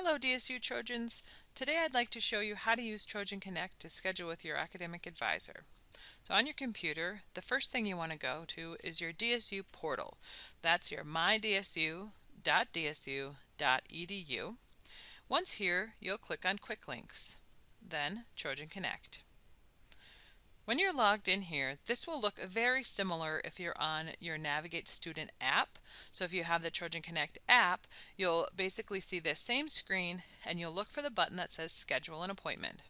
Hello DSU Trojans. Today I'd like to show you how to use TrojanConnect to schedule with your academic advisor. So on your computer, the first thing you want to go to is your DSU portal. That's your mydsu.dsu.edu. Once here, you'll click on Quick Links, then TrojanConnect. When you're logged in here, this will look very similar if you're on your Navigate Student app. So if you have the TrojanConnect app, you'll basically see this same screen and you'll look for the button that says Schedule an Appointment.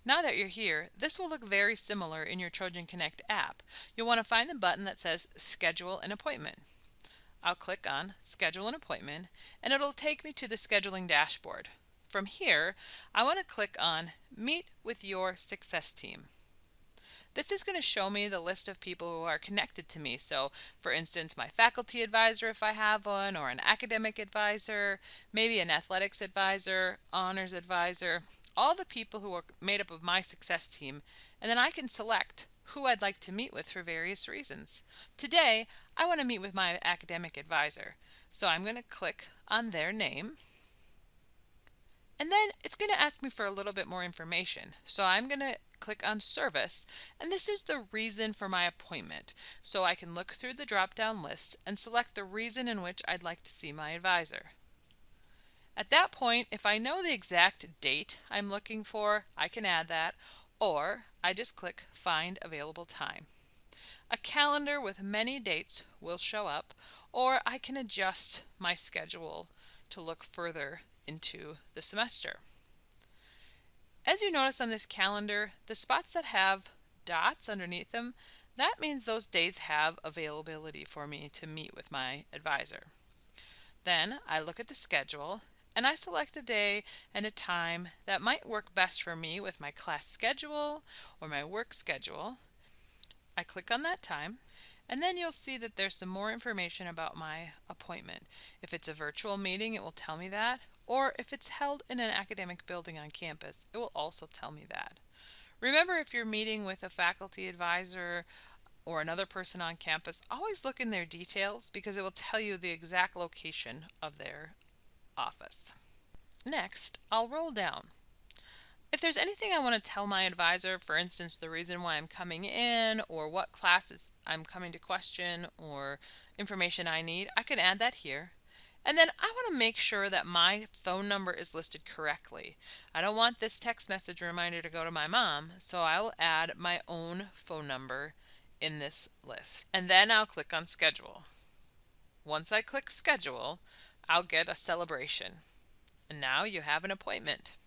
Now that you're here, this will look very similar in your TrojanConnect app. You'll want to find the button that says Schedule an Appointment. I'll click on Schedule an Appointment and it'll take me to the scheduling dashboard. From here, I want to click on Meet with your Success Team. This is going to show me the list of people who are connected to me. So for instance, my faculty advisor if I have one, or an academic advisor, maybe an athletics advisor, honors advisor, all the people who are made up of my success team, and then I can select who I'd like to meet with for various reasons. Today, I want to meet with my academic advisor. So I'm going to click on their name. And then it's going to ask me for a little bit more information. So I'm going to click on Service, and this is the reason for my appointment. So I can look through the drop-down list and select the reason in which I'd like to see my advisor. At that point, if I know the exact date I'm looking for, I can add that, or I just click Find Available Time. A calendar with many dates will show up, or I can adjust my schedule to look further into the semester. As you notice on this calendar, the spots that have dots underneath them, that means those days have availability for me to meet with my advisor. Then I look at the schedule and I select a day and a time that might work best for me with my class schedule or my work schedule. I click on that time, and then you'll see that there's some more information about my appointment. If it's a virtual meeting, it will tell me that, or if it's held in an academic building on campus, it will also tell me that. Remember, if you're meeting with a faculty advisor or another person on campus, always look in their details because it will tell you the exact location of their office. Next, I'll roll down. If there's anything I want to tell my advisor, for instance, the reason why I'm coming in or what classes I'm coming to question or information I need, I can add that here. And then I want to make sure that my phone number is listed correctly. I don't want this text message reminder to go to my mom, so I will add my own phone number in this list. And then I'll click on Schedule. Once I click Schedule, I'll get a celebration. And now you have an appointment.